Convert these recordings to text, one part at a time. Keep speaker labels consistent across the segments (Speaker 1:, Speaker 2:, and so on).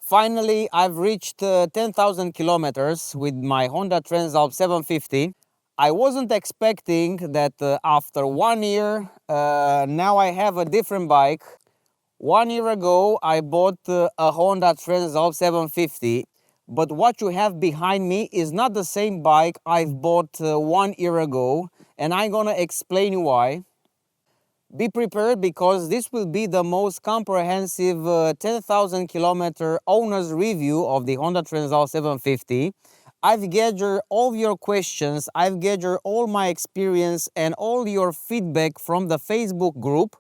Speaker 1: Finally, I've reached 10,000 kilometers with my Honda Transalp 750. I wasn't expecting that after 1 year, now I have a different bike. 1 year ago, I bought a Honda Transalp 750, but what you have behind me is not the same bike I've bought 1 year ago, and I'm gonna explain you why. Be prepared because this will be the most comprehensive 10,000 kilometer owner's review of the Honda Transalp 750. I've gathered all your questions, I've gathered all my experience and all your feedback from the Facebook group,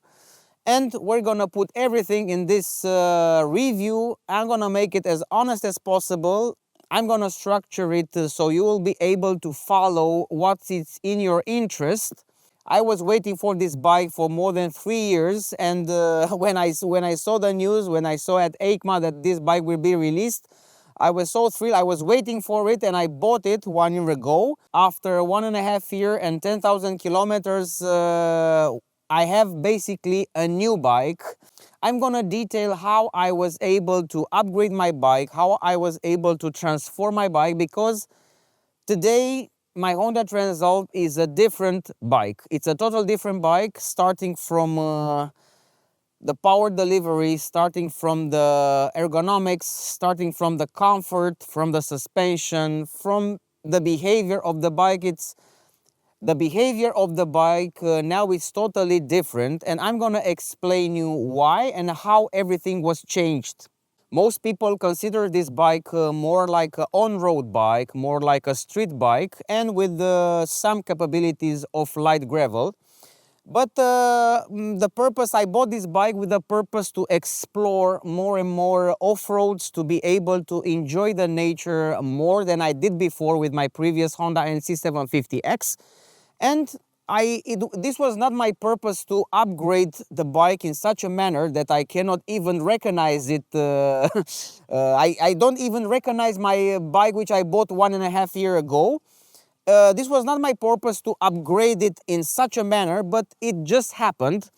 Speaker 1: and we're gonna put everything in this review. I'm gonna make it as honest as possible. I'm gonna structure it so you will be able to follow what's in your interest. I was waiting for this bike for more than 3 years, and when I saw the news, when I saw at EICMA that this bike will be released, I was so thrilled. I was waiting for it, and I bought it 1 year ago. After 1.5 years and 10,000 kilometers, I have basically a new bike. I'm gonna detail how I was able to upgrade my bike, how I was able to transform my bike, because today my Honda Transalp is a different bike. It's a total different bike, starting from the power delivery, starting from the ergonomics, starting from the comfort, from the suspension, from the behavior of the bike. The behavior of the bike now is totally different, and I'm gonna explain you why and how everything was changed. Most people consider this bike more like an on-road bike, more like a street bike, and with some capabilities of light gravel. But the purpose, I bought this bike with the purpose to explore more and more off-roads, to be able to enjoy the nature more than I did before with my previous Honda NC750X. And this was not my purpose to upgrade the bike in such a manner that I cannot even recognize it. I don't even recognize my bike which I bought 1.5 years ago. This was not my purpose to upgrade it in such a manner, but it just happened.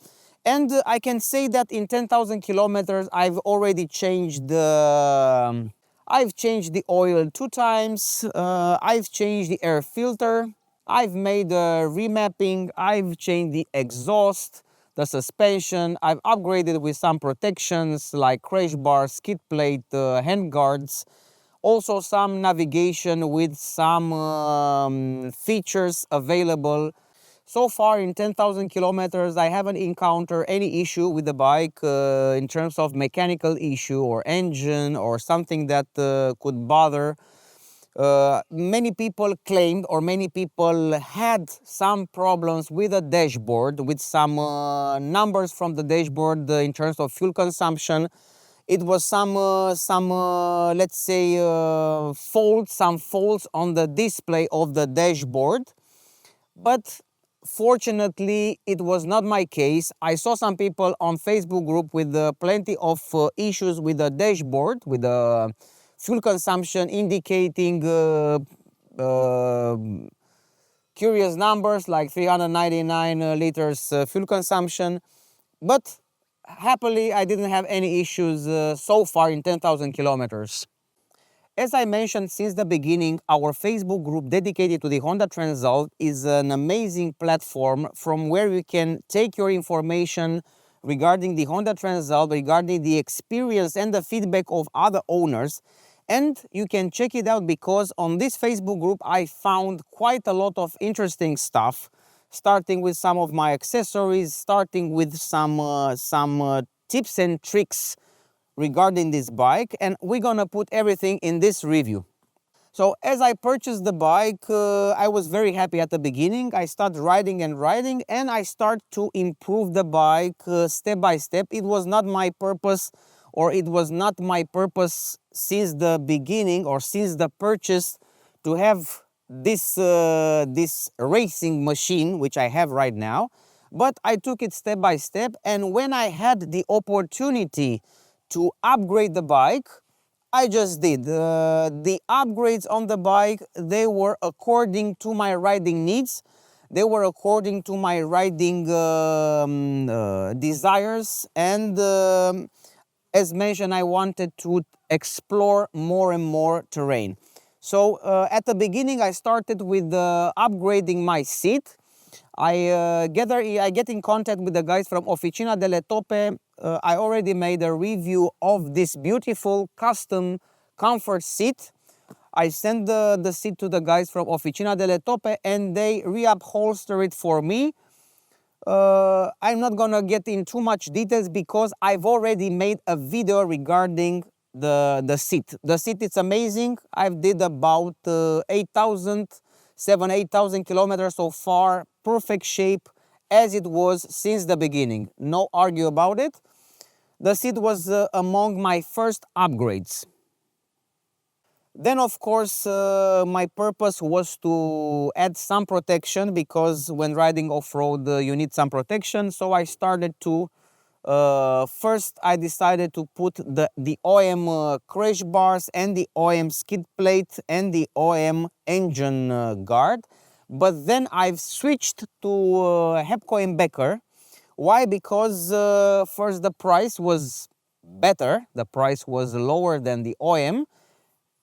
Speaker 1: And I can say that in 10,000 kilometers, I've already changed the... I've changed the oil 2 times, I've changed the air filter, I've made a remapping, I've changed the exhaust, the suspension, I've upgraded with some protections like crash bar, skid plate, hand guards, also some navigation with some features available. So far in 10,000 kilometers, I haven't encountered any issue with the bike in terms of mechanical issue or engine or something that could bother. Many people claimed, or many people had some problems with the dashboard, with some numbers from the dashboard in terms of fuel consumption. It was some let's say some faults on the display of the dashboard. But fortunately, it was not my case. I saw some people on Facebook group with plenty of issues with the dashboard, with the fuel consumption indicating curious numbers like 399 liters fuel consumption. But happily, I didn't have any issues so far in 10,000 kilometers. As I mentioned since the beginning, our Facebook group dedicated to the Honda Transalp is an amazing platform from where you can take your information regarding the Honda Transalp, regarding the experience and the feedback of other owners. And you can check it out because on this Facebook group I found quite a lot of interesting stuff, starting with some of my accessories, starting with some tips and tricks regarding this bike, and we're gonna put everything in this review. So as I purchased the bike, I was very happy at the beginning. I started riding and I start to improve the bike step by step. It was not my purpose, or it was not my purpose since the beginning or since the purchase to have this racing machine which I have right now, but I took it step by step. And when I had the opportunity to upgrade the bike, I just did. The upgrades on the bike, they were according to my riding needs. They were according to my riding desires. And as mentioned, I wanted to explore more and more terrain. So at the beginning I started with upgrading my seat. I get in contact with the guys from Officina delle Toppe. I already made a review of this beautiful custom comfort seat. I sent the seat to the guys from Officina delle Toppe and they reupholster it for me. I'm not gonna get in too much details because I've already made a video regarding the seat. The seat is amazing. I've did about 8,000 kilometers so far. Perfect shape as it was since the beginning. No argue about it. The seat was among my first upgrades. Then of course my purpose was to add some protection because when riding off-road you need some protection. So I started to first I decided to put the OEM crash bars and the OEM skid plate and the OEM engine guard. But then I've switched to Hepco & Becker. Why? Because first the price was better, the price was lower than the OEM.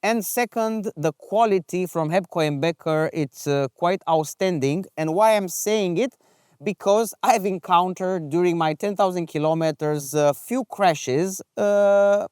Speaker 1: And second, the quality from Hepco & Becker, it's quite outstanding. And why I'm saying it? Because I've encountered during my 10,000 kilometers a few crashes. To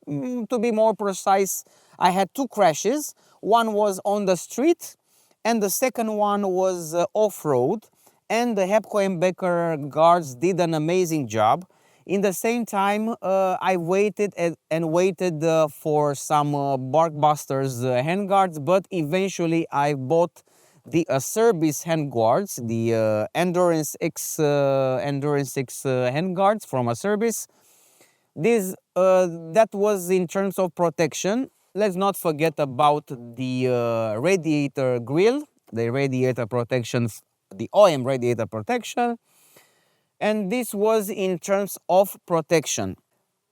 Speaker 1: be more precise, I had 2 crashes. One was on the street and the second one was off-road. And the Hepco & Becker guards did an amazing job. In the same time, I waited and waited for some Barkbusters handguards, but eventually I bought the Service handguards, the Endurance X handguards from Service. That was in terms of protection. Let's not forget about the radiator grill, the radiator protection, the OEM radiator protection. And this was in terms of protection.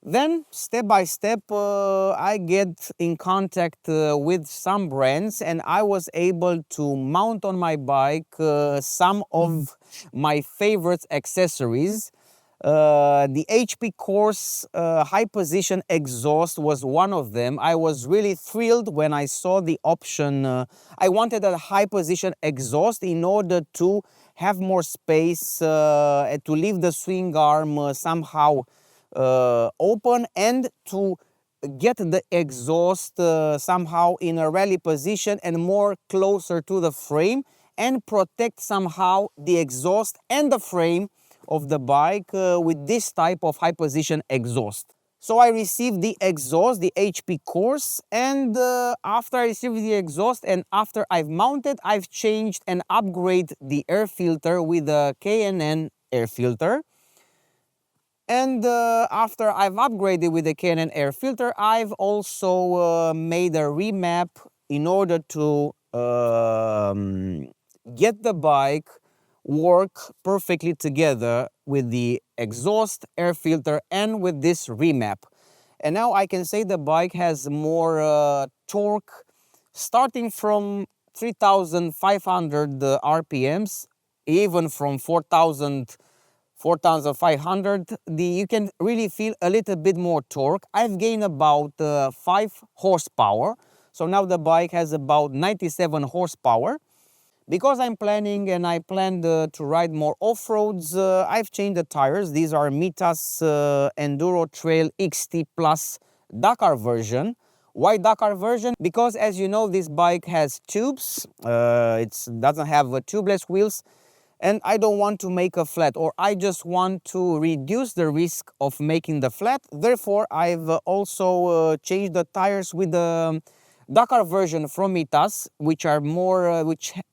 Speaker 1: Then, step by step, I get in contact with some brands and I was able to mount on my bike some of my favorite accessories. The HP Corse high position exhaust was one of them. I was really thrilled when I saw the option. I wanted a high position exhaust in order to have more space, to leave the swing arm somehow open and to get the exhaust somehow in a rally position and more closer to the frame and protect somehow the exhaust and the frame of the bike with this type of high position exhaust. So I received the exhaust, the HP Corse, and after I received the exhaust and after I've mounted, I've changed and upgraded the air filter with a K&N air filter. And after I've upgraded with the K&N air filter, I've also made a remap in order to get the bike work perfectly together with the exhaust, air filter, and with this remap. And now I can say the bike has more torque, starting from 3,500 RPMs, even from 4,500. You can really feel a little bit more torque. I've gained about 5 horsepower. So now the bike has about 97 horsepower. Because I'm planning and I planned to ride more off-roads, I've changed the tires. These are Mitas Enduro Trail XT Plus Dakar version. Why Dakar version? Because as you know, this bike has tubes. It doesn't have tubeless wheels. And I don't want to make a flat, or I just want to reduce the risk of making the flat. Therefore, I've also changed the tires with the Dakar version from Mitas, which are more,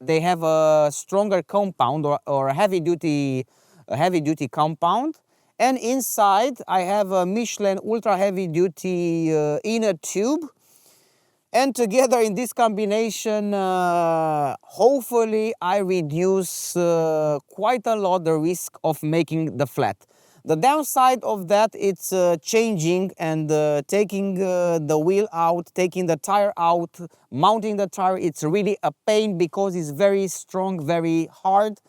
Speaker 1: they have a stronger compound or a heavy duty compound. And inside I have a Michelin ultra heavy duty inner tube. And together in this combination, hopefully I reduce quite a lot the risk of making the flat. The downside of that, it's changing and taking the wheel out, taking the tire out, mounting the tire. It's really a pain because it's very strong, very hard,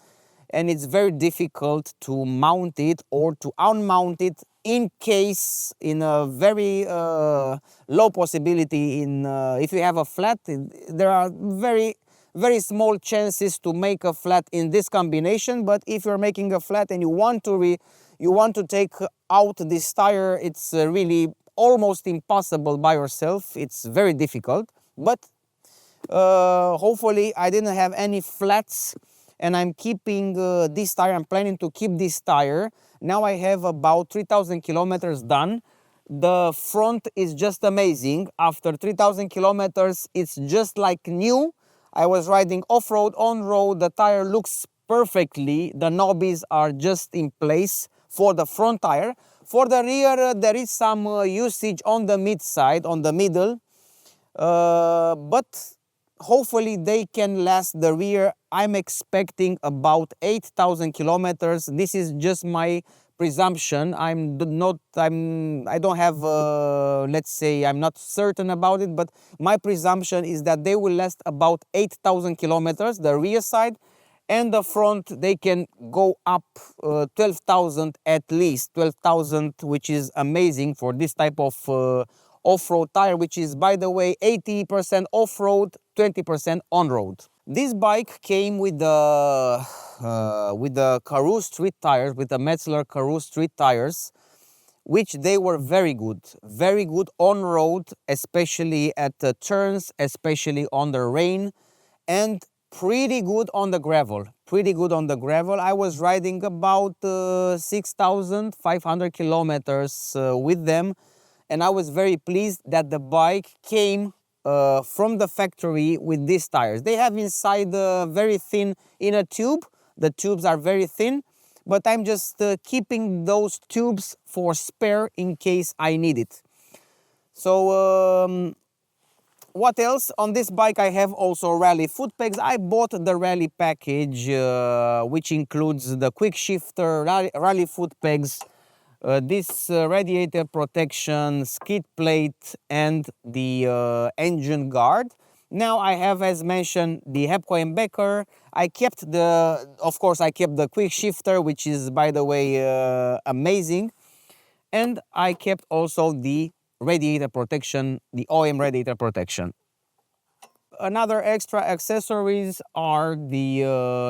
Speaker 1: and it's very difficult to mount it or to unmount it in case, in a very low possibility, in if you have a flat, there are very small chances to make a flat in this combination. But if you're making a flat and you want to take out this tire, it's really almost impossible by yourself. It's very difficult. But hopefully I didn't have any flats, and I'm keeping this tire. I'm planning to keep this tire. Now I have about 3,000 kilometers done. The front is just amazing. After 3,000 kilometers, it's just like new. I was riding off-road, on-road. The tire looks perfectly. The knobbies are just in place for the front tire. For the rear, there is some usage on the mid side, on the middle. But hopefully they can last. The rear, I'm expecting about 8,000 kilometers. This is just my presumption. I don't have, let's say, I'm not certain about it, but my presumption is that they will last about 8,000 kilometers, the rear side. And the front, they can go up 12,000 at least, 12,000, which is amazing for this type of off-road tire, which is, by the way, 80% off-road, 20% on-road. This bike came with the CARPURIDE street tires, with the Metzler CARPURIDE street tires, which they were very good on-road, especially at the turns, especially on the rain, and pretty good on the gravel. I was riding about 6,500 kilometers with them, and I was very pleased that the bike came from the factory with these tires. They have inside very thin inner tube. The tubes are very thin, but I'm just keeping those tubes for spare in case I need it. So what else? On this bike I have also rally foot pegs. I bought the rally package, which includes the quick shifter, rally foot pegs, this radiator protection, skid plate, and the engine guard. Now I have, as mentioned, the Hepco Embecker. Of course I kept the quick shifter, which is, by the way, amazing. And I kept also the radiator protection, the OEM radiator protection. Another extra accessories are the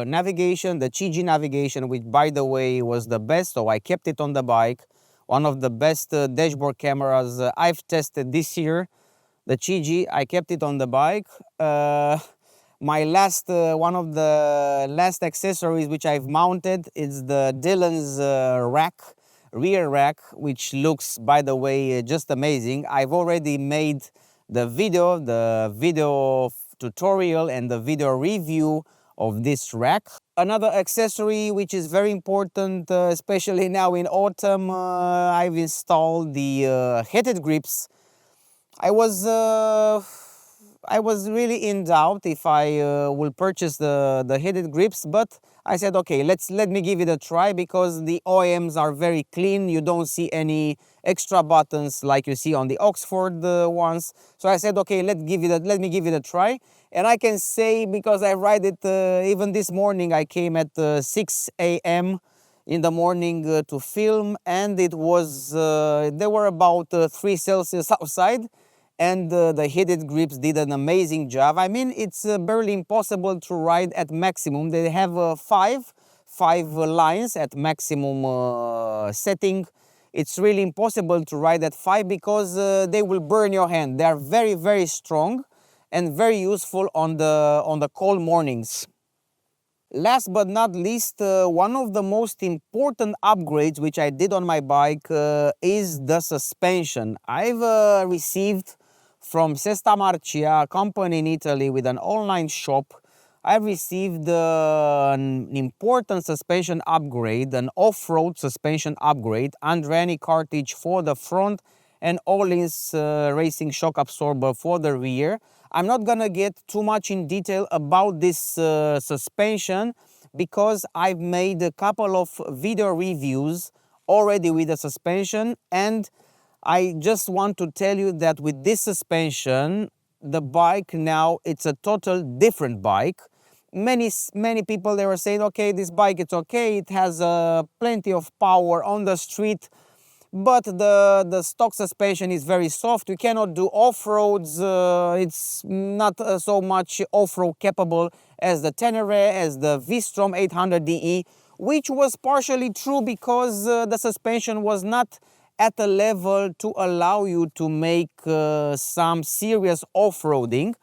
Speaker 1: navigation, the CHIGEE navigation, which, by the way, was the best, so I kept it on the bike. One of the best dashboard cameras I've tested this year. The CHIGEE, I kept it on the bike. My last, one of the last accessories which I've mounted is the Dylan's rack, rear rack, which looks, by the way, just amazing. I've already made the video tutorial and the video review of this rack. Another accessory which is very important, especially now in autumn, I've installed the heated grips. I was really in doubt if I will purchase the heated grips, but I said, okay, let me give it a try, because the OEMs are very clean. You don't see any extra buttons like you see on the Oxford ones. So I said, okay, let me give it a try. And I can say, because I ride it even this morning, I came at 6 a.m. in the morning to film, and it was there were about 3 Celsius outside. And the heated grips did an amazing job. I mean, it's barely impossible to ride at maximum. They have five lines at maximum setting. It's really impossible to ride at 5 because they will burn your hand. They are very, very strong and very useful on the cold mornings. Last but not least, one of the most important upgrades which I did on my bike is the suspension. I've received from SESTAMARCIA, a company in Italy with an online shop, I received an important suspension upgrade, an off-road suspension upgrade, Andreani cartridge for the front and Öhlins racing shock absorber for the rear. I'm not gonna get too much in detail about this suspension, because I've made a couple of video reviews already with the suspension, and I just want to tell you that with this suspension, the bike now, it's a total different bike. Many people, they were saying, okay, this bike, it's okay, it has plenty of power on the street, but the stock suspension is very soft. You cannot do off-roads. It's not so much off-road capable as the Tenere, as the V-Strom 800DE, which was partially true because the suspension was not at a level to allow you to make some serious off-roading.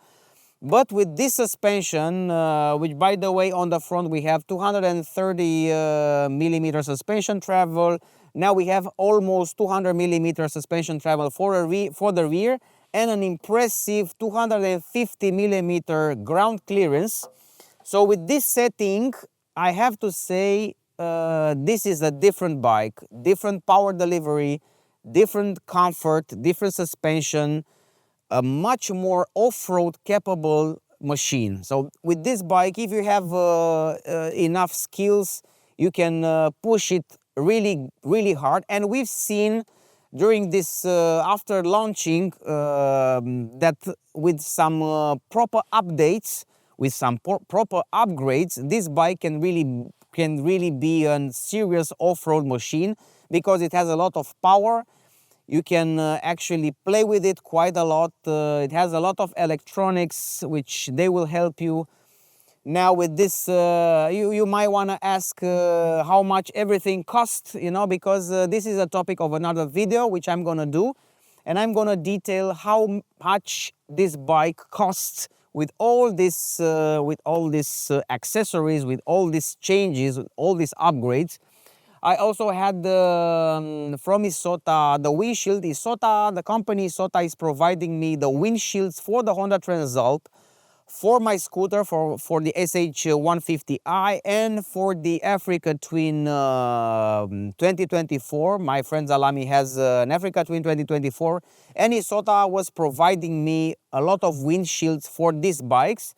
Speaker 1: But with this suspension, which by the way on the front we have 230 millimeter suspension travel. Now we have almost 200 millimeter suspension travel for the rear, and an impressive 250 millimeter ground clearance. So with this setting, I have to say this is a different bike, different power delivery, different comfort, different suspension, a much more off-road capable machine. So with this bike, if you have enough skills, you can push it really hard. And we've seen during this after launching that with some proper updates, with some proper upgrades, this bike can really be a serious off-road machine, because it has a lot of power. You can actually play with it quite a lot. It has a lot of electronics which they will help you. Now with this, you might want to ask how much everything costs, you know, because this is a topic of another video which I'm gonna do, and I'm gonna detail how much this bike costs with all this accessories, with all these changes, with all these upgrades. I also had from ISOTA the windshield. ISOTA, the company ISOTA, is providing me the windshields for the Honda Transalp, for my scooter, for the SH150i, and for the Africa Twin 2024. My friend Zalami has an Africa Twin 2024, and ISOTA was providing me a lot of windshields for these bikes.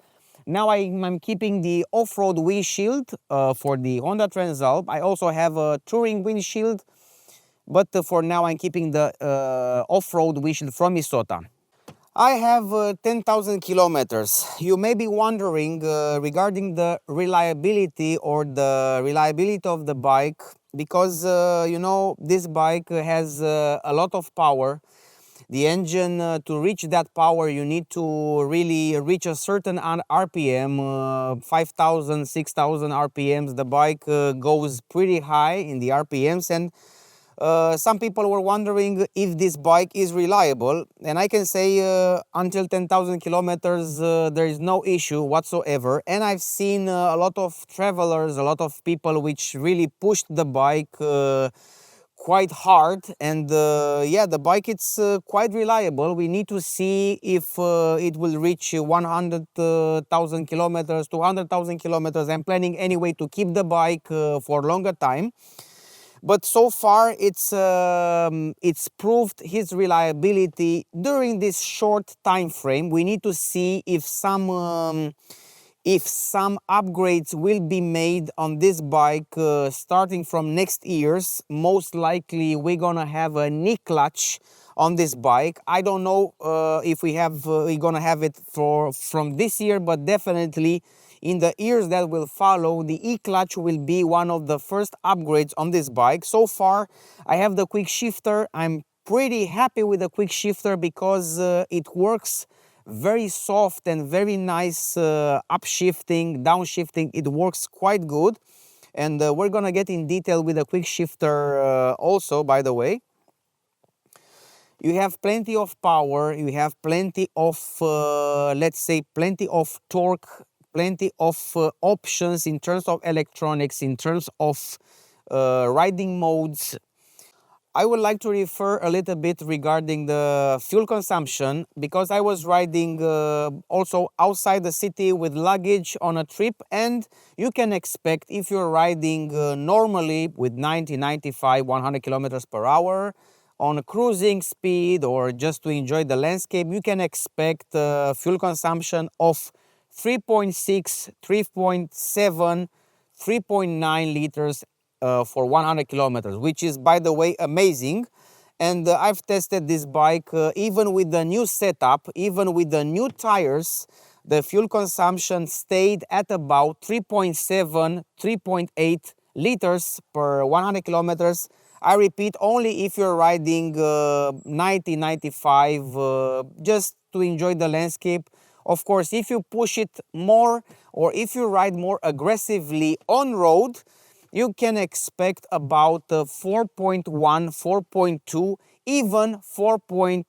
Speaker 1: Now I'm keeping the off-road windshield for the Honda Transalp. I also have a touring windshield, but for now I'm keeping the off-road windshield from ISOTA. I have 10,000 kilometers. You may be wondering regarding the reliability of the bike, because you know, this bike has a lot of power. The engine, to reach that power, you need to really reach a certain RPM, 5,000, 6,000 RPMs. The bike goes pretty high in the RPMs, and some people were wondering if this bike is reliable. And I can say until 10,000 kilometers, there is no issue whatsoever. And I've seen a lot of travelers, a lot of people which really pushed the bike quite hard, and yeah, the bike, it's quite reliable. We need to see if it will reach 100,000 kilometers, 200,000 kilometers. I'm planning anyway to keep the bike for longer time, but so far it's proved his reliability during this short time frame. We need to see if some upgrades will be made on this bike starting from next year's. Most likely we're gonna have a knee clutch on this bike. I don't know if we're gonna have it from this year, but definitely in the years that will follow, the e-clutch will be one of the first upgrades on this bike. So far I have the quick shifter. I'm pretty happy with the quick shifter because it works very soft and very nice, upshifting, downshifting. It works quite good, and we're gonna get in detail with the quick shifter also, by the way. You have plenty of power, you have plenty of let's say plenty of torque, plenty of options in terms of electronics, in terms of riding modes. I would like to refer a little bit regarding the fuel consumption, because I was riding also outside the city with luggage on a trip, and you can expect, if you're riding normally with 90, 95, 100 kilometers per hour on a cruising speed, or just to enjoy the landscape, you can expect fuel consumption of 3.6, 3.7, 3.9 liters for 100 kilometers, which is, by the way, amazing. And I've tested this bike even with the new setup, even with the new tires. The fuel consumption stayed at about 3.7, 3.8 liters per 100 kilometers. I repeat, only if you're riding 90, 95, just to enjoy the landscape. Of course, if you push it more or if you ride more aggressively on road, you can expect about 4.1, 4.2, even 4.4,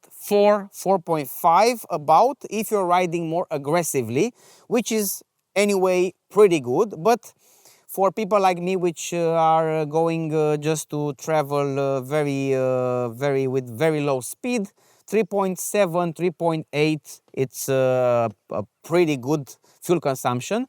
Speaker 1: 4.5 about if you're riding more aggressively, which is anyway pretty good. But for people like me, which are going just to travel very with very low speed, 3.7, 3.8, it's a pretty good fuel consumption.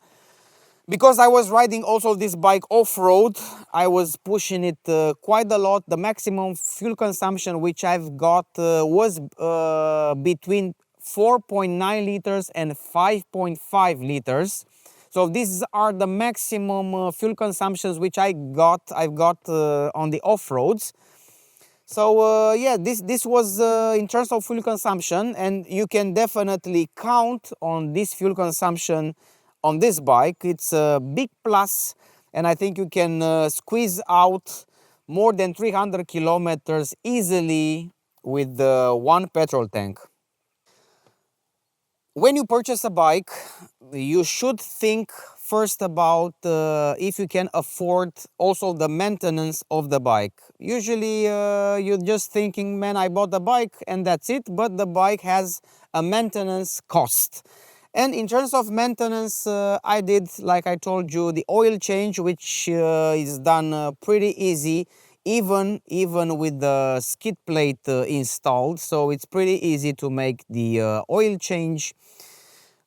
Speaker 1: Because I was riding also this bike off-road, I was pushing it quite a lot. The maximum fuel consumption which I've got was between 4.9 liters and 5.5 liters. So these are the maximum fuel consumptions which I've got on the off-roads. So yeah, this was in terms of fuel consumption, and you can definitely count on this fuel consumption on this bike. It's a big plus, and I think you can squeeze out more than 300 kilometers easily with one petrol tank. When you purchase a bike, you should think first about if you can afford also the maintenance of the bike. Usually you're just thinking, man, I bought the bike and that's it, but the bike has a maintenance cost. And in terms of maintenance, I did, like I told you, the oil change, which is done pretty easy, even with the skid plate installed. So it's pretty easy to make the oil change.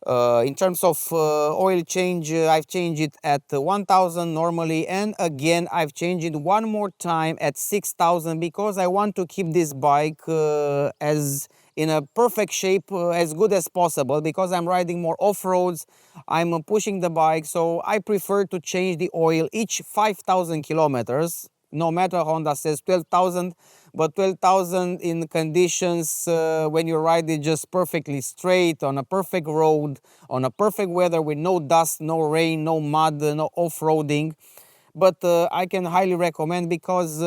Speaker 1: In terms of oil change, I've changed it at 1000 normally, and again I've changed it one more time at 6000 because I want to keep this bike as in a perfect shape, as good as possible, because I'm riding more off-roads, I'm pushing the bike, so I prefer to change the oil each 5000 kilometers. No matter Honda says 12,000, but 12,000 in conditions when you ride it just perfectly straight on a perfect road, on a perfect weather with no dust, no rain, no mud, no off-roading. But I can highly recommend because,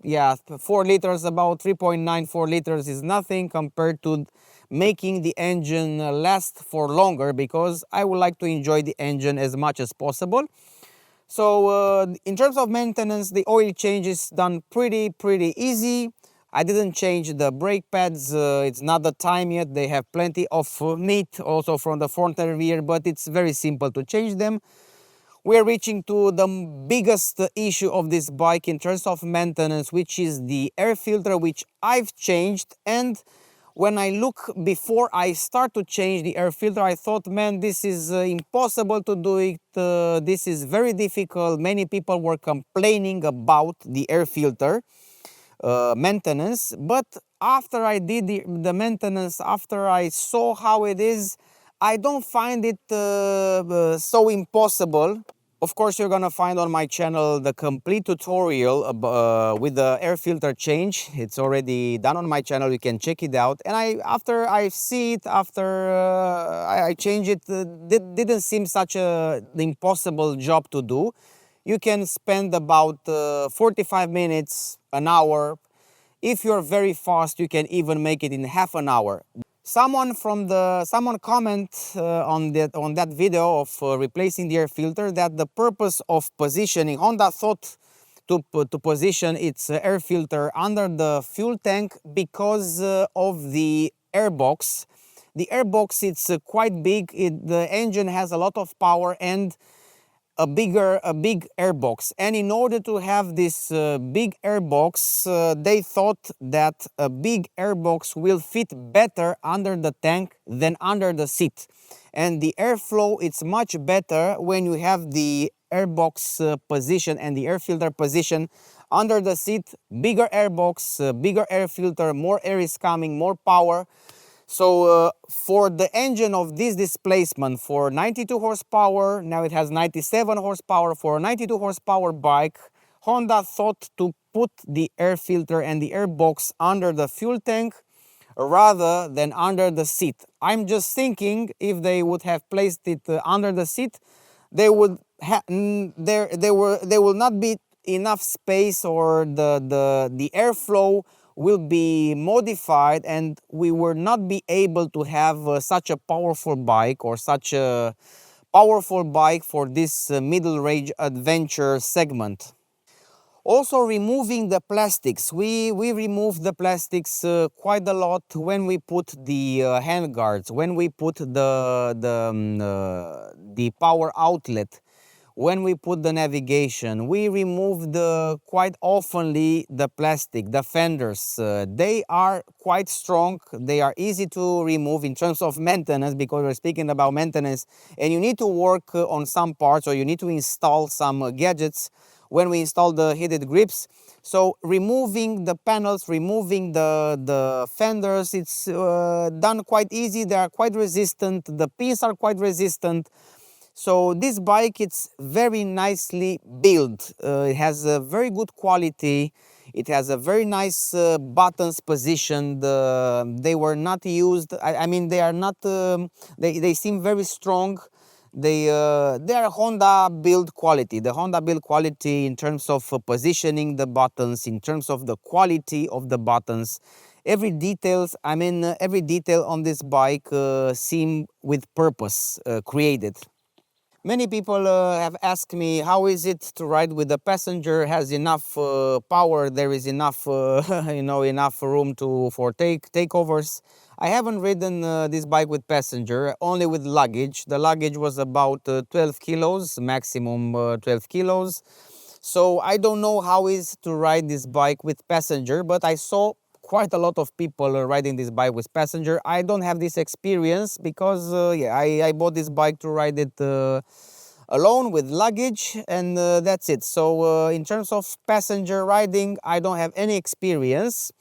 Speaker 1: yeah, 4 liters, about 3.9, 4 liters is nothing compared to making the engine last for longer, because I would like to enjoy the engine as much as possible. So in terms of maintenance, the oil change is done pretty easy. I didn't change the brake pads, it's not the time yet. They have plenty of meat also from the front and rear, but it's very simple to change them. We're reaching to the biggest issue of this bike in terms of maintenance, which is the air filter, which I've changed. And when I look before I start to change the air filter, I thought, man, this is impossible to do it. This is very difficult. Many people were complaining about the air filter maintenance. But after I did the maintenance, after I saw how it is, I don't find it so impossible. Of course, you're gonna find on my channel the complete tutorial with the air filter change. It's already done on my channel. You can check it out. And after I see it, after I change it, didn't seem such an impossible job to do. You can spend about 45 minutes, an hour. If you're very fast, you can even make it in half an hour. Someone comment on that video of replacing the air filter that the purpose of positioning, Honda thought to position its air filter under the fuel tank because of the air box. The air box, it's quite big. The engine has a lot of power and a big air box, and in order to have this big air box, they thought that a big air box will fit better under the tank than under the seat, and the airflow, it's much better when you have the air box position and the air filter position under the seat. Bigger air box, bigger air filter, more air is coming, more power. So for the engine of this displacement, for 92 horsepower, now it has 97 horsepower, for a 92 horsepower bike, Honda thought to put the air filter and the air box under the fuel tank rather than under the seat. I'm just thinking if they would have placed it under the seat, they would they will not be enough space, or the airflow will be modified, and we will not be able to have such a powerful bike, or such a powerful bike for this middle range adventure segment. Also, removing the plastics. We remove the plastics quite a lot when we put the hand guards, when we put the power outlet, when we put the navigation. We remove quite oftenly the plastic, the fenders. They are quite strong. They are easy to remove in terms of maintenance, because we're speaking about maintenance, and you need to work on some parts, or you need to install some gadgets when we install the heated grips. So removing the panels, removing the fenders, it's done quite easy. They are quite resistant. The pins are quite resistant. So this bike, it's very nicely built. It has a very good quality. It has a very nice buttons positioned. They were not used. I mean, they are not. They seem very strong. They are Honda build quality. The Honda build quality in terms of positioning the buttons, in terms of the quality of the buttons, every details. I mean, every detail on this bike seem with purpose created. Many people have asked me, how is it to ride with the passenger? Has enough power? There is enough, enough room for takeovers. I haven't ridden this bike with passenger, only with luggage. The luggage was about 12 kilos, maximum 12 kilos. So I don't know how it is to ride this bike with passenger, but I saw quite a lot of people riding this bike with passenger. I don't have this experience because I bought this bike to ride it alone with luggage, and that's it. So in terms of passenger riding, I don't have any experience.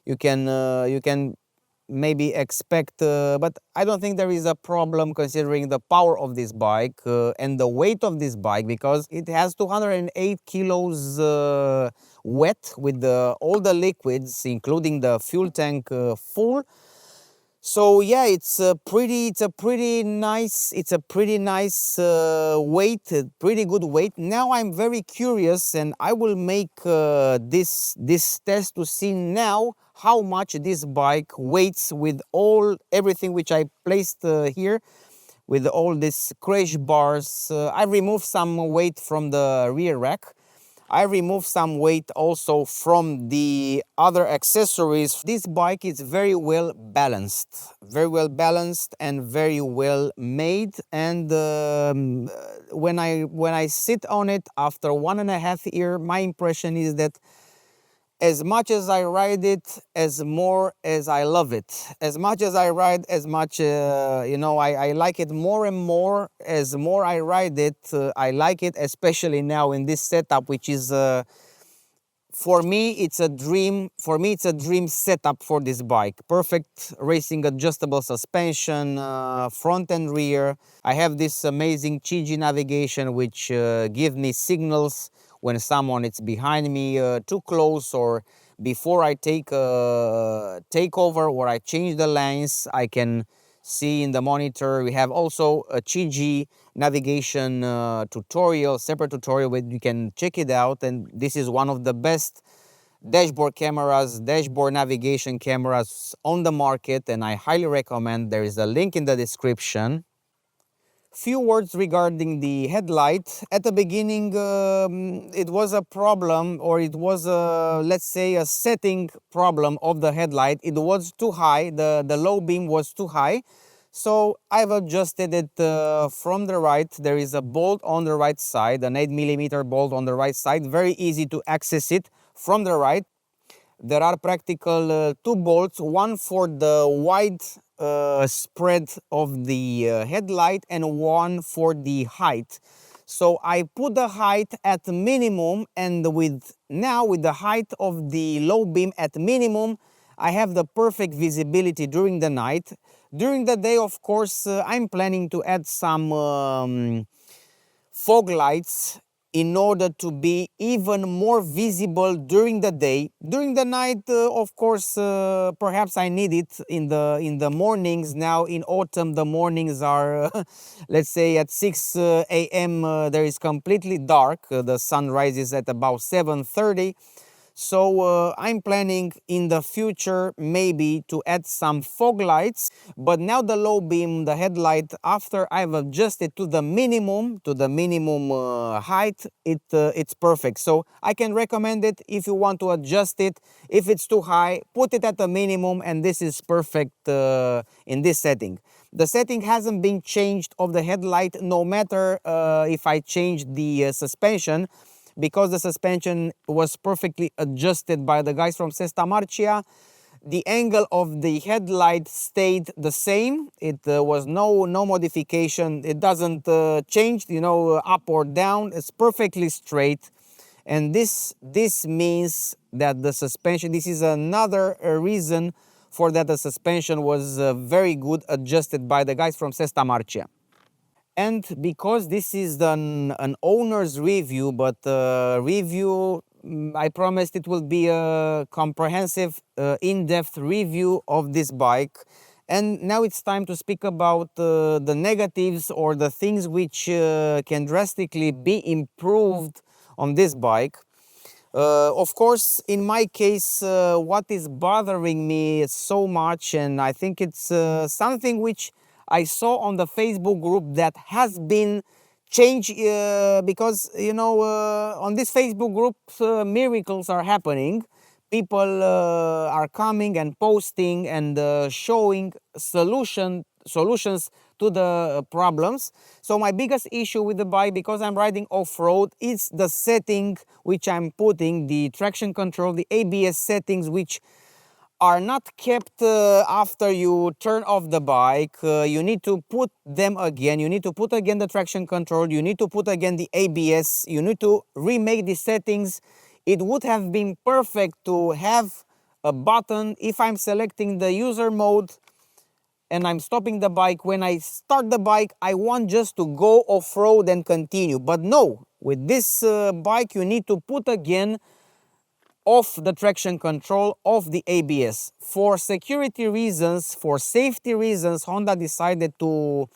Speaker 1: You can maybe expect, but I don't think there is a problem considering the power of this bike and the weight of this bike, because it has 208 kilos wet with all the liquids, including the fuel tank full. So yeah, it's a pretty nice weight, pretty good weight. Now I'm very curious, and I will make this test to see now how much this bike weighs with everything which I placed here, with all these crash bars. I removed some weight from the rear rack. I removed some weight also from the other accessories. This bike is very well balanced and very well made. And when I sit on it after 1.5 years, my impression is that as much as I ride it, as more as I love it. As much as I ride, as much, I like it more and more. As more I ride it, I like it, especially now in this setup, which is, for me, it's a dream. For me, it's a dream setup for this bike. Perfect racing adjustable suspension, front and rear. I have this amazing CHIGEE navigation, which gives me signals when someone is behind me too close, or before I take over, or I change the lanes. I can see in the monitor. We have also a CHIGEE navigation tutorial, separate tutorial, where you can check it out. And this is one of the best dashboard cameras, dashboard navigation cameras on the market, and I highly recommend. There is a link in the description. Few words regarding the headlight. At the beginning, it was a problem, or it was let's say a setting problem of the headlight. It was too high, the low beam was too high. So I've adjusted it from the right. There is a bolt on the right side, an 8mm bolt on the right side. Very easy to access it from the right. There are practical 2 bolts, one for the wide spread of the headlight and one for the height. So I put the height at minimum, and now with the height of the low beam at minimum, I have the perfect visibility during the night. During the day, of course, I'm planning to add some fog lights in order to be even more visible during the day. During the night, of course, perhaps I need it in the mornings. Now in autumn, the mornings are, let's say at 6 a.m. There is completely dark. The sun rises at about 7:30. So I'm planning in the future maybe to add some fog lights, but now the low beam, the headlight, after I've adjusted to the minimum height, it's perfect. So I can recommend it if you want to adjust it. If it's too high, put it at the minimum, and this is perfect in this setting. The setting hasn't been changed of the headlight, no matter if I change the suspension, because the suspension was perfectly adjusted by the guys from SESTAMARCIA. The angle of the headlight stayed the same. It was no modification. It doesn't change, you know, up or down. It's perfectly straight. And this means that the suspension, this is another reason for that the suspension was very good, adjusted by the guys from SESTAMARCIA. And because this is an owner's review, but review, I promised it will be a comprehensive, in-depth review of this bike. And now it's time to speak about the negatives or the things which can drastically be improved on this bike. Of course, in my case, what is bothering me so much, and I think it's something which I saw on the Facebook group that has been changed, because, you know, on this Facebook group, miracles are happening. People are coming and posting and showing solutions to the problems. So my biggest issue with the bike, because I'm riding off-road, is the setting which I'm putting, the traction control, the ABS settings, which are not kept after you turn off the bike. You need to put them again. You need to put again the traction control. You need to put again the ABS. You need to remake the settings. It would have been perfect to have a button if I'm selecting the user mode and I'm stopping the bike. When I start the bike, I want just to go off-road and continue. But no, with this bike, you need to put again off the traction control, off the ABS. For security reasons, for safety reasons, Honda decided to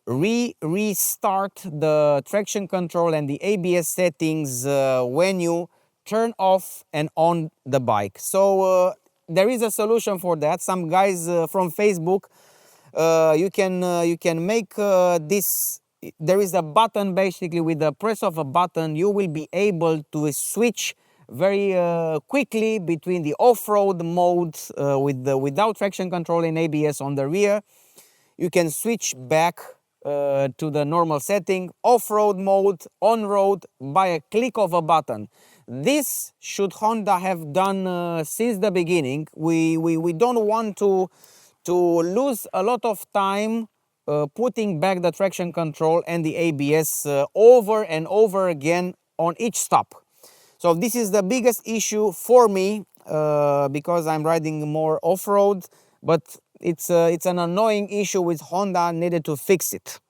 Speaker 1: restart the traction control and the ABS settings when you turn off and on the bike. So there is a solution for that. Some guys from Facebook, you can make this. There is a button, basically with the press of a button you will be able to switch very quickly between the off-road mode without traction control and ABS on the rear. You can switch back to the normal setting, off-road mode, on-road, by a click of a button. This should Honda have done since the beginning. We don't want to lose a lot of time putting back the traction control and the ABS over and over again on each stop. So this is the biggest issue for me because I'm riding more off-road, but it's an annoying issue with Honda, needed to fix it.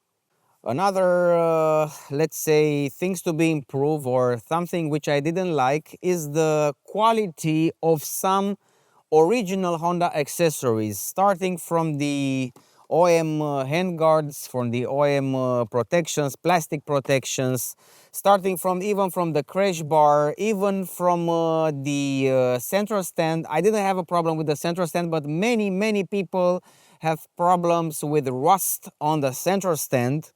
Speaker 1: Another, let's say, things to be improved, or something which I didn't like, is the quality of some original Honda accessories, starting from the OM handguards, from the OM protections, plastic protections, starting from even from the crash bar, even from the central stand. I didn't have a problem with the central stand, but many people have problems with rust on the central stand.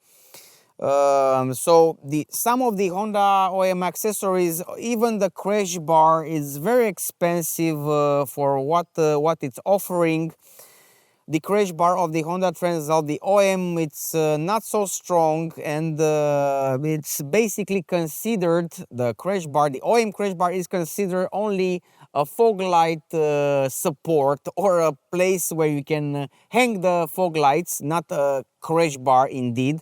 Speaker 1: So some of the Honda OM accessories, even the crash bar, is very expensive for what it's offering. The crash bar of the Honda Transalp, the OM, it's not so strong, and it's basically considered, the crash bar, the OM crash bar is considered only a fog light support, or a place where you can hang the fog lights, not a crash bar indeed.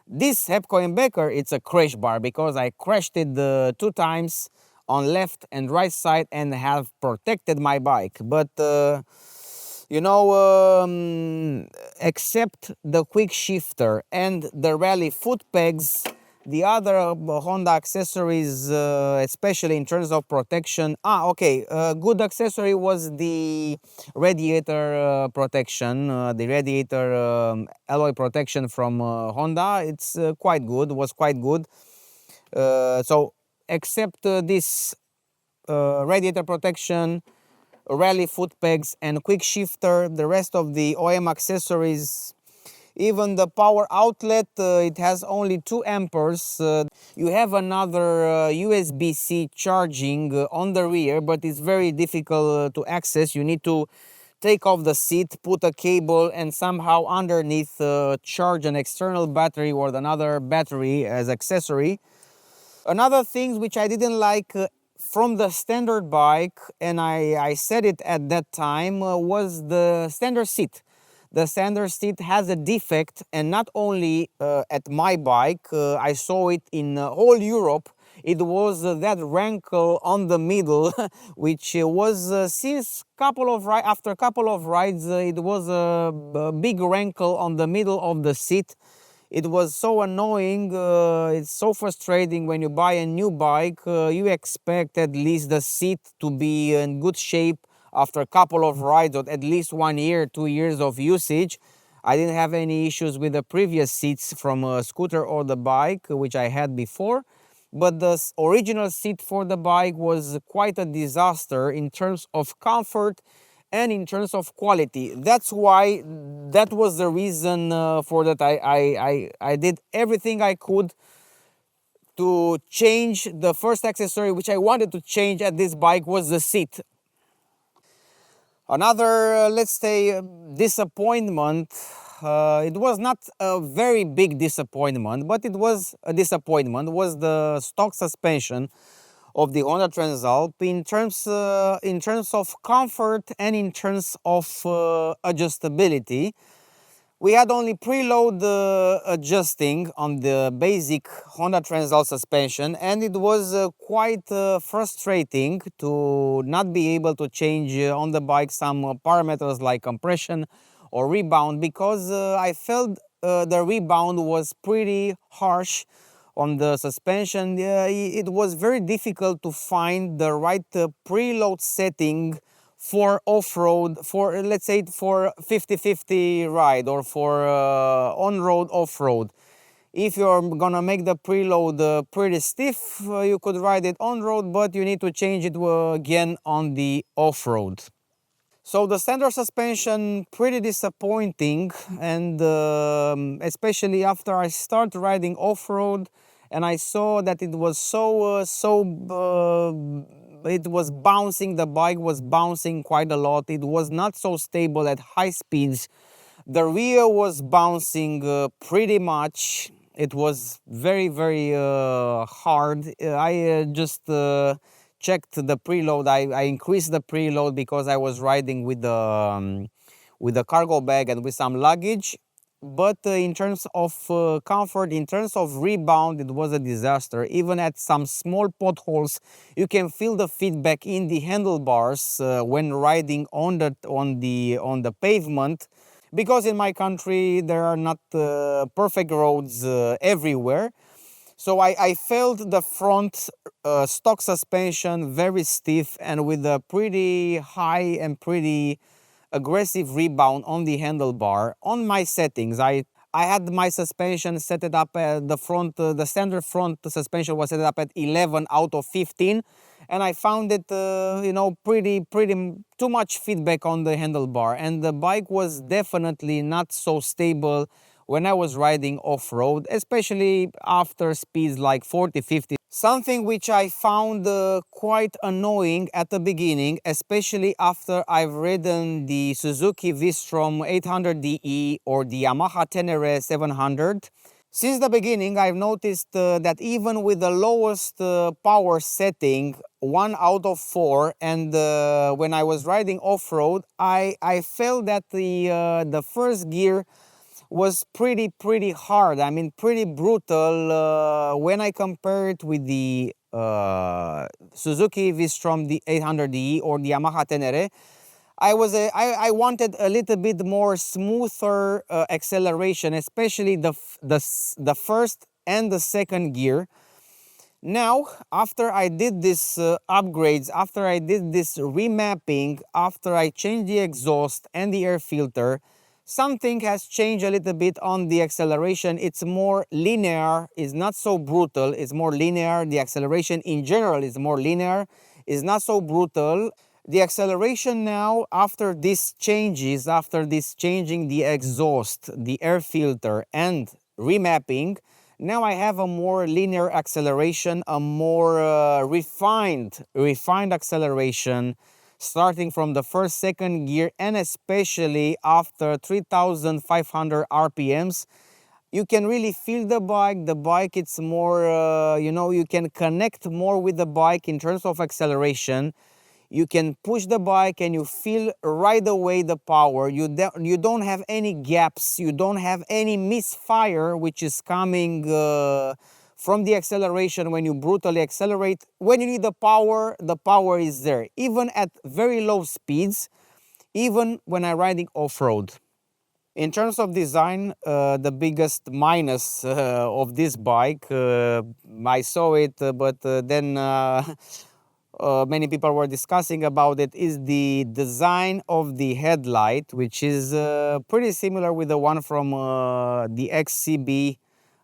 Speaker 1: This Hepco and Becker, it's a crash bar, because I crashed it 2 times on left and right side and have protected my bike. But you know, except the quick shifter and the rally foot pegs, The other Honda accessories, especially in terms of protection. Okay, good accessory was the radiator protection, the radiator alloy protection from Honda. It's quite good, was quite good. So except this radiator protection, rally foot pegs and quick shifter, the rest of the OEM accessories, even the power outlet, it has only 2 amperes. You have another USB-C charging on the rear, but it's very difficult to access. You need to take off the seat, put a cable, and somehow underneath charge an external battery or another battery as accessory. Another thing which I didn't like from the standard bike, and I said it at that time, was the standard seat. The standard seat has a defect, and not only at my bike, I saw it in whole Europe. It was that rankle on the middle, which was since after a couple of rides, it was a big rankle on the middle of the seat. It was so annoying, it's so frustrating when you buy a new bike. You expect at least the seat to be in good shape after a couple of rides, or at least 1 year, 2 years of usage. I didn't have any issues with the previous seats from a scooter or the bike, which I had before. But the original seat for the bike was quite a disaster in terms of comfort and in terms of quality. That's why, that was the reason for that I did everything I could to change. The first accessory which I wanted to change at this bike was the seat. Another, let's say, disappointment. It was not a very big disappointment, but it was a disappointment, was the stock suspension of the Honda Transalp in terms of comfort and in terms of adjustability. We had only preload adjusting on the basic Honda Transalp suspension, and it was quite frustrating to not be able to change on the bike some parameters like compression or rebound, because I felt the rebound was pretty harsh on the suspension. It was very difficult to find the right preload setting for off-road, for let's say for 50-50 ride, or for on-road off-road. If you're gonna make the preload pretty stiff, you could ride it on-road, but you need to change it again on the off-road. So the standard suspension, pretty disappointing, and especially after I started riding off-road and I saw that it was it was bouncing, the bike was bouncing quite a lot. It was not so stable at high speeds. The rear was bouncing pretty much. It was very, very hard. I just checked the preload. I increased the preload because I was riding with the cargo bag and with some luggage. But in terms of comfort, in terms of rebound, it was a disaster. Even at some small potholes, you can feel the feedback in the handlebars when riding on the pavement. Because in my country there are not perfect roads everywhere. So I felt the front stock suspension very stiff and with a pretty high and pretty aggressive rebound on the handlebar. On my settings, I had my suspension set it up at the front, the standard front suspension was set up at 11 out of 15, and I found it, you know, pretty too much feedback on the handlebar, and the bike was definitely not so stable when I was riding off-road, especially after speeds like 40-50. Something which I found quite annoying at the beginning, especially after I've ridden the Suzuki V-Strom 800DE or the Yamaha Tenere 700. Since the beginning, I've noticed that even with the lowest power setting, 1 out of 4, and when I was riding off-road, I felt that the first gear was pretty hard. I mean, pretty brutal when I compare it with the Suzuki V-Strom the 800DE or the Yamaha Tenere. I wanted a little bit more smoother acceleration, especially the first and the second gear. Now, after I did this upgrades, after I did this remapping, after I changed the exhaust and the air filter, something has changed a little bit on the acceleration. It's more linear, it's not so brutal, it's more linear. The acceleration in general is more linear, it's not so brutal. The acceleration now, after these changes, after this changing the exhaust, the air filter and remapping, now I have a more linear acceleration, a more refined acceleration, starting from the first, second gear, and especially after 3,500 RPMs. You can really feel the bike. The bike, it's more, you know, you can connect more with the bike in terms of acceleration. You can push the bike and you feel right away the power. You don't have any gaps. You don't have any misfire, which is coming from the acceleration when you brutally accelerate. When you need the power is there. Even at very low speeds, even when I'm riding off-road. In terms of design, the biggest minus of this bike, I saw it, but then many people were discussing about it, is the design of the headlight, which is pretty similar with the one from the XCB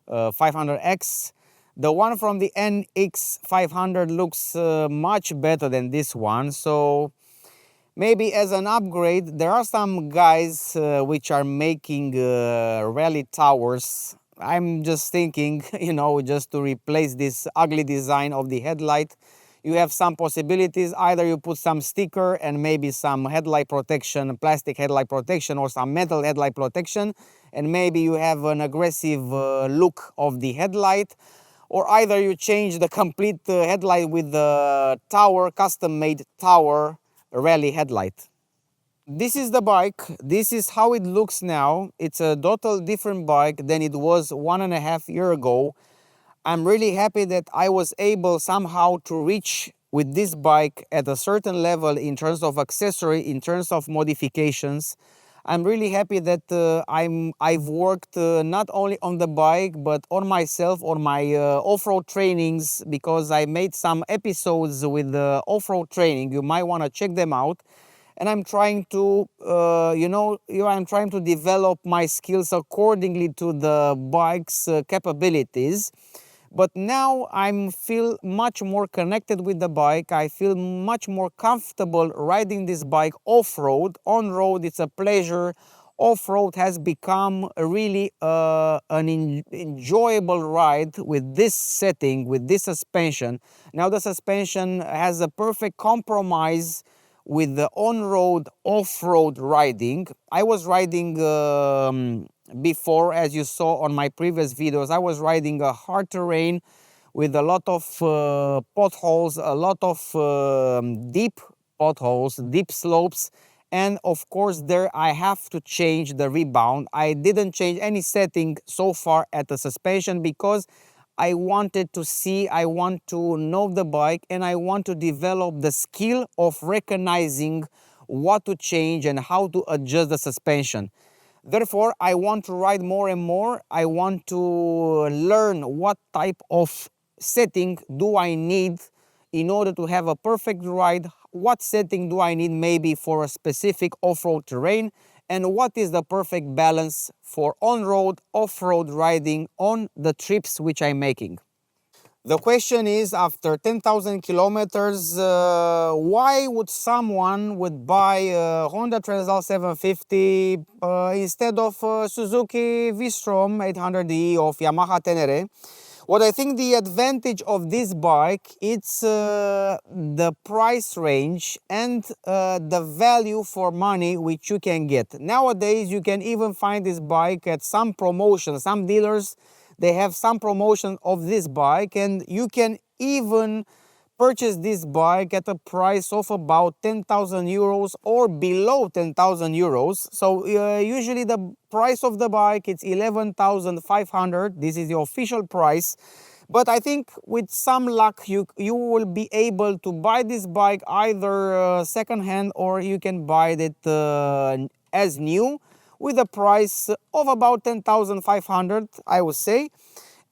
Speaker 1: 500X. The one from the NX 500 looks much better than this one, so maybe as an upgrade. There are some guys which are making rally towers. I'm just thinking, you know, just to replace this ugly design of the headlight. You have some possibilities. Either you put some sticker and maybe some headlight protection, plastic headlight protection, or some metal headlight protection, and maybe you have an aggressive look of the headlight. Or either you change the complete headlight with the tower, custom-made tower rally headlight. This is the bike. This is how it looks now. It's a total different bike than it was 1.5 years ago. I'm really happy that I was able somehow to reach with this bike at a certain level in terms of accessory, in terms of modifications. I'm really happy that I've worked not only on the bike, but on myself, on my off-road trainings, because I made some episodes with off-road training. You might want to check them out. And I'm trying to, I'm trying to develop my skills accordingly to the bike's capabilities. But now I feel much more connected with the bike. I feel much more comfortable riding this bike off-road. On-road, it's a pleasure. Off-road has become really an enjoyable ride with this setting, with this suspension. Now the suspension has a perfect compromise with the on-road, off-road riding. I was riding before, as you saw on my previous videos, I was riding a hard terrain with a lot of potholes, a lot of deep potholes, deep slopes, and of course there I have to change the rebound. I didn't change any setting so far at the suspension because I wanted to see, I want to know the bike, and I want to develop the skill of recognizing what to change and how to adjust the suspension. Therefore, I want to ride more and more. I want to learn what type of setting do I need in order to have a perfect ride. What setting do I need maybe for a specific off-road terrain? And what is the perfect balance for on-road, off-road riding on the trips which I'm making? The question is, after 10,000 kilometers, why would someone buy a Honda Transalp 750 instead of Suzuki V-Strom 800E of Yamaha Tenere? What I think the advantage of this bike, it's the price range and the value for money which you can get. Nowadays, you can even find this bike at some promotion. Some dealers, they have some promotion of this bike, and you can even purchase this bike at a price of about 10,000 euros or below 10,000 euros. So usually the price of the bike, it's 11,500. This is the official price. But I think with some luck, you will be able to buy this bike either second-hand, or you can buy it as new with a price of about 10,500, I would say.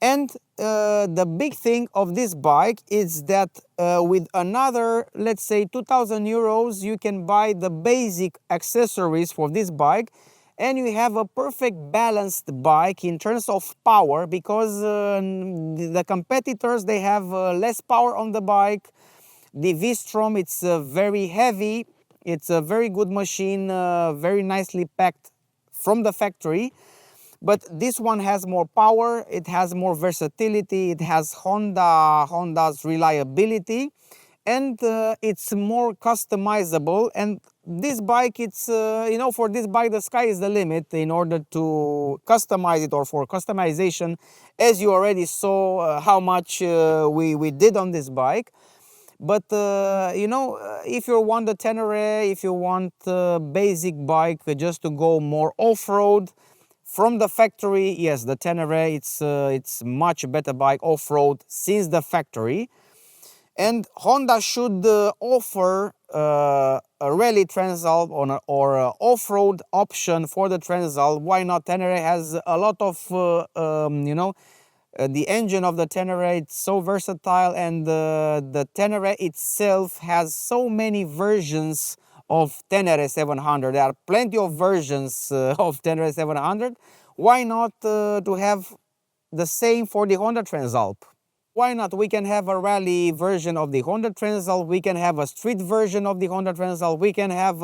Speaker 1: And the big thing of this bike is that with another, let's say 2,000 euros, you can buy the basic accessories for this bike, and you have a perfect balanced bike in terms of power, because the competitors, they have less power on the bike. The V-Strom, it's very heavy. It's a very good machine, very nicely packed from the factory. But this one has more power, it has more versatility, it has Honda's reliability, and it's more customizable. And this bike, it's, you know, for this bike, the sky is the limit in order to customize it, or for customization, as you already saw how much we did on this bike. But you know, if you want the Tenere, if you want a basic bike just to go more off-road, from the factory, yes, the Tenere, it's much better bike off-road since the factory. And Honda should offer a rally Transalp or an off-road option for the Transalp. Why not? Tenere has a lot of, you know, the engine of the Tenere, it's so versatile, and the Tenere itself has so many versions of Tenere 700. There are plenty of versions of Tenere 700. Why not to have the same for the Honda Transalp? Why not? We can have a rally version of the Honda Transalp, we can have a street version of the Honda Transalp, we can have,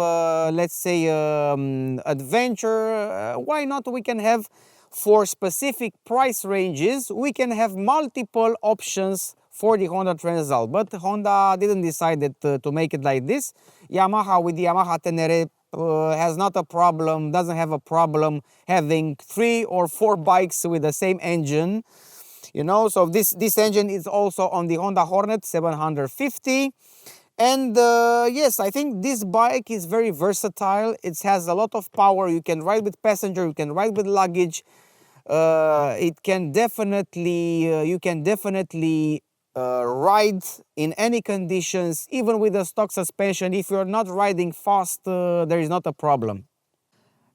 Speaker 1: let's say, adventure. Why not? We can have, for specific price ranges, we can have multiple options for the Honda Transalp. But Honda didn't decide to make it like this. Yamaha, with the Yamaha Tenere, has not a problem, doesn't have a problem having 3 or 4 bikes with the same engine. You know, so this engine is also on the Honda Hornet 750. And yes, I think this bike is very versatile. It has a lot of power. You can ride with passenger, you can ride with luggage. It can definitely, you can definitely ride in any conditions, even with a stock suspension. If you're not riding fast, there is not a problem.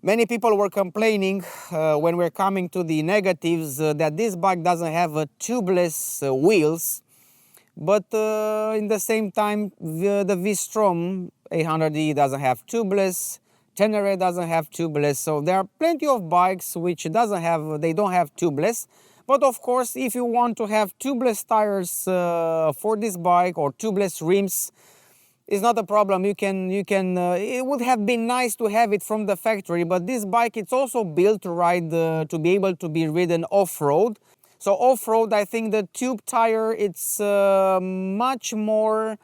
Speaker 1: Many people were complaining when we're coming to the negatives that this bike doesn't have a tubeless wheels, but in the same time, the V-Strom 800E doesn't have tubeless, Tenere doesn't have tubeless, so there are plenty of bikes which they don't have tubeless. But of course, if you want to have tubeless tires for this bike, or tubeless rims, it's not a problem. You can. It would have been nice to have it from the factory, but this bike, it's also built to ride, to be able to be ridden off-road. So off-road, I think the tube tire, it's much more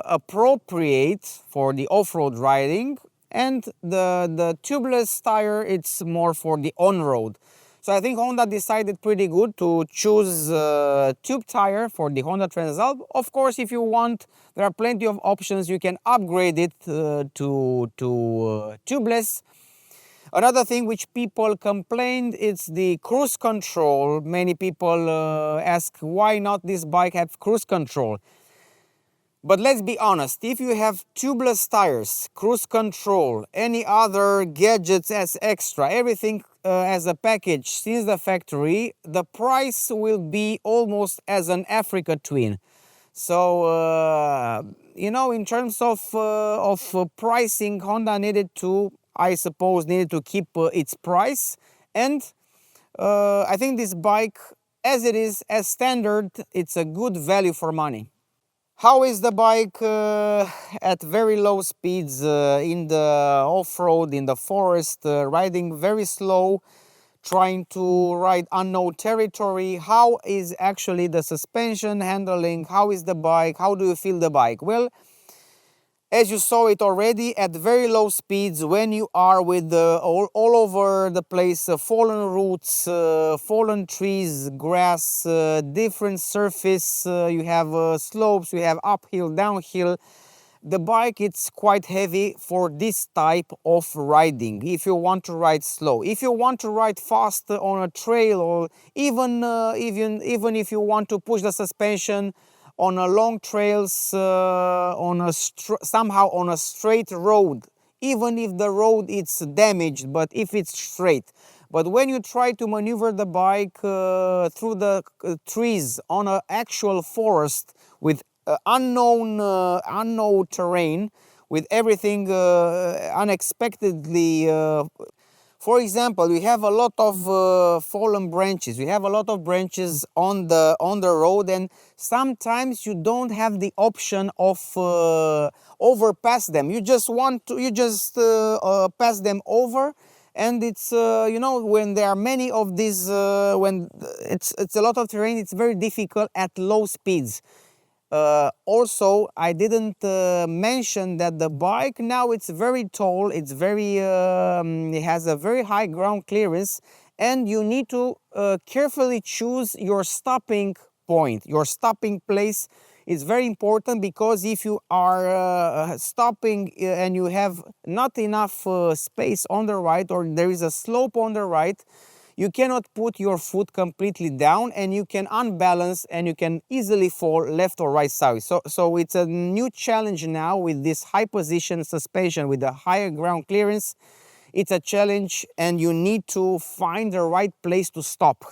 Speaker 1: appropriate for the off-road riding, and the tubeless tire, it's more for the on-road. So I think Honda decided pretty good to choose tube tire for the Honda Transalp. Of course, if you want, there are plenty of options. You can upgrade it to tubeless. Another thing which people complained, it's the cruise control. Many people ask, why not this bike have cruise control? But let's be honest, if you have tubeless tires, cruise control, any other gadgets as extra, everything as a package since the factory, the price will be almost as an Africa Twin. So, you know, in terms of pricing, Honda needed to, I suppose, needed to keep its price. And I think this bike, as it is, as standard, it's a good value for money. How is the bike at very low speeds in the off-road, in the forest, riding very slow, trying to ride unknown territory? How is actually the suspension handling? How is the bike? How do you feel the bike? Well, as you saw it already, at very low speeds, when you are with all over the place, fallen roots, fallen trees, grass, different surface, you have slopes, you have uphill, downhill. The bike, it's quite heavy for this type of riding, if you want to ride slow. If you want to ride fast on a trail, or even if you want to push the suspension on a long trails, somehow on a straight road, even if the road is damaged, but if it's straight. But when you try to maneuver the bike through the trees on an actual forest with unknown terrain, with everything unexpectedly, for example, we have a lot of fallen branches. We have a lot of branches on the road, and sometimes you don't have the option of overpass them. You just pass them over, and it's you know, when there are many of these, when it's a lot of terrain, it's very difficult at low speeds. Also, I didn't mention that the bike now, it's very tall, it's very it has a very high ground clearance, and you need to carefully choose your stopping point. Your stopping place is very important, because if you are stopping and you have not enough space on the right, or there is a slope on the right, you cannot put your foot completely down, and you can unbalance, and you can easily fall left or right side. So it's a new challenge now with this high position suspension with a higher ground clearance. It's a challenge, and you need to find the right place to stop.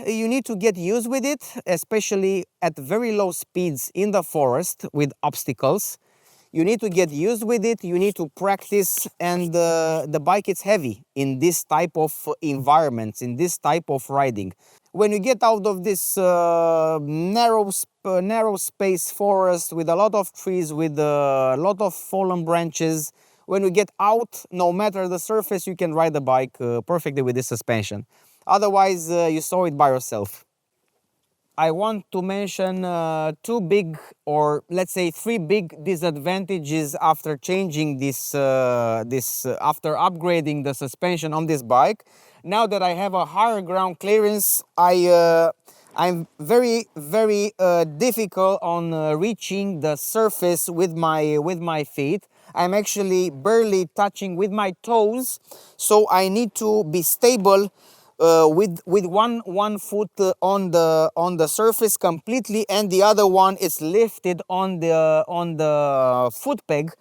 Speaker 1: You need to get used with it, especially at very low speeds in the forest with obstacles. You need to get used with it, you need to practice, and the bike is heavy in this type of environments, in this type of riding. When you get out of this narrow space forest with a lot of trees, with a lot of fallen branches, when you get out, no matter the surface, you can ride the bike perfectly with this suspension. Otherwise, you saw it by yourself. I want to mention two big, or let's say three big disadvantages after changing this, after upgrading the suspension on this bike. Now that I have a higher ground clearance, I'm very difficult on reaching the surface with my feet. I'm actually barely touching with my toes, so I need to be stable with one foot on the surface completely, and the other one is lifted on the foot peg.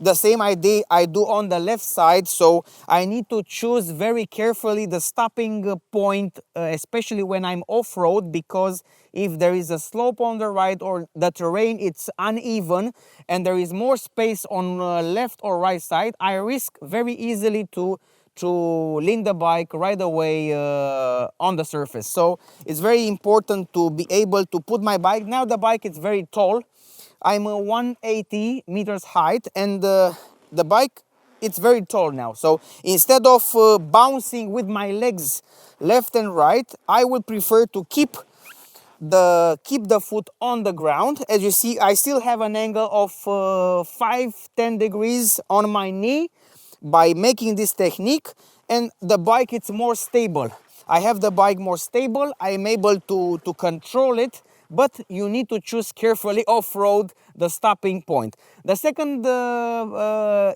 Speaker 1: The same idea I do on the left side, so I need to choose very carefully the stopping point, especially when I'm off-road, because if there is a slope on the right, or the terrain it's uneven and there is more space on left or right side, I risk very easily to lean the bike right away on the surface. So it's very important to be able to put my bike. Now the bike is very tall. I'm 180 meters height, and the bike, it's very tall now. So instead of bouncing with my legs left and right, I would prefer to keep the foot on the ground. As you see, I still have an angle of 5-10 degrees on my knee by making this technique, and the bike, it's more stable. I have the bike more stable, I am able to control it, but you need to choose carefully off-road the stopping point. The second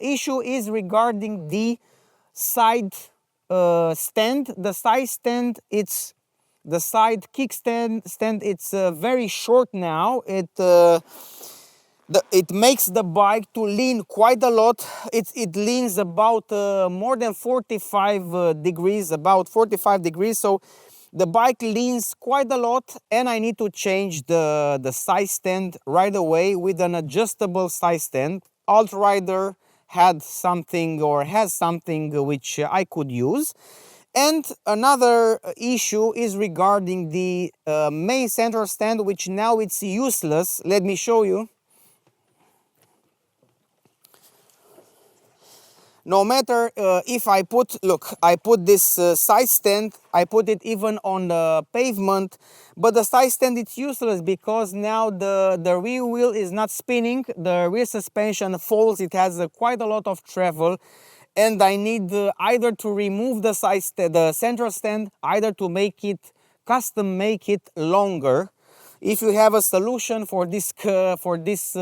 Speaker 1: issue is regarding the side stand. The side stand, it's the side kickstand it's very short now. It makes the bike to lean quite a lot. It leans about more than 45 degrees, about 45 degrees. So the bike leans quite a lot, and I need to change the side stand right away with an adjustable side stand. Altrider had something, or has something, which I could use. And another issue is regarding the main center stand, which now it's useless. Let me show you. No matter if I put, look, I put this side stand, I put it even on the pavement, but the side stand, it's useless, because now the rear wheel is not spinning, the rear suspension falls, it has quite a lot of travel, and I need either to remove the center stand, either to make it, custom make it longer. If you have a solution for this this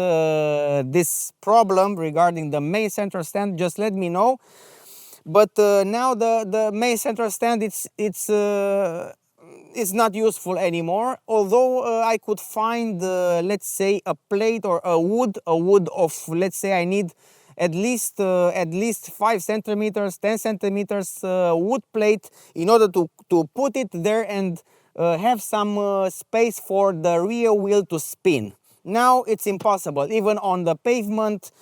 Speaker 1: problem regarding the main center stand, just let me know. But now the main center stand, it's not useful anymore. Although I could find let's say a plate or a wood of, let's say I need at least 5 centimeters, 10 centimeters wood plate in order to put it there and have some space for the rear wheel to spin. Now it's impossible. Even on the pavement,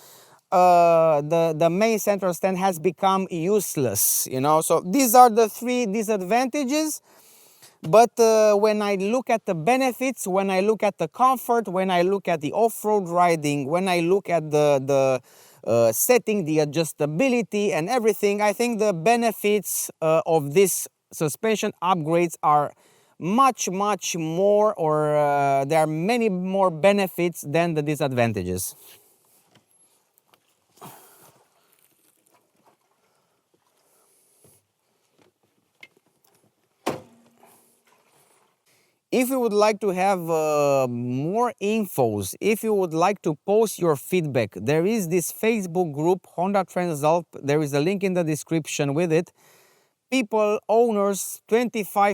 Speaker 1: the main center stand has become useless, you know. So these are the 3 disadvantages. But when I look at the benefits, when I look at the comfort, when I look at the off-road riding, when I look at the setting, the adjustability and everything, I think the benefits of this suspension upgrades are much more, or there are many more benefits than the disadvantages. If you would like to have more infos, if you would like to post your feedback, there is this Facebook group, Honda Transalp. There is a link in the description with it. People, owners,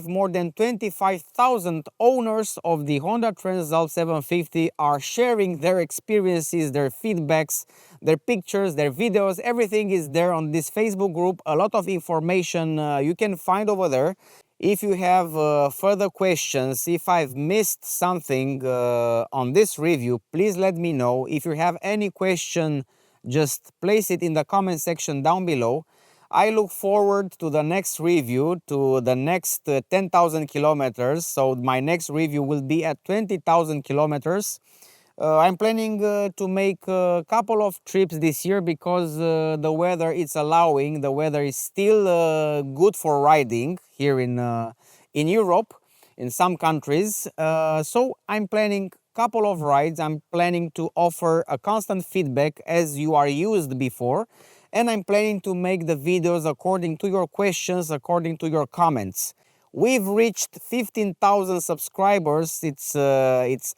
Speaker 1: more than 25,000 owners of the Honda Transalp 750 are sharing their experiences, their feedbacks, their pictures, their videos. Everything is there on this Facebook group. A lot of information you can find over there. If you have further questions, if I've missed something on this review, please let me know. If you have any question, just place it in the comment section down below. I look forward to the next review, to the next 10,000 kilometers. So my next review will be at 20,000 kilometers. I'm planning to make a couple of trips this year because the weather is allowing. The weather is still good for riding here in Europe, in some countries. So I'm planning a couple of rides. I'm planning to offer a constant feedback as you are used before. And I'm planning to make the videos according to your questions, according to your comments. We've reached 15,000 subscribers. It's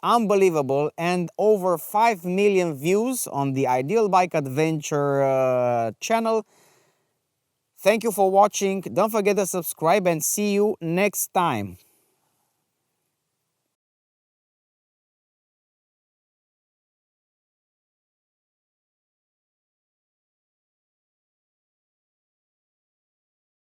Speaker 1: unbelievable, and over 5 million views on the Ideal Bike Adventure channel. Thank you for watching. Don't forget to subscribe and see you next time.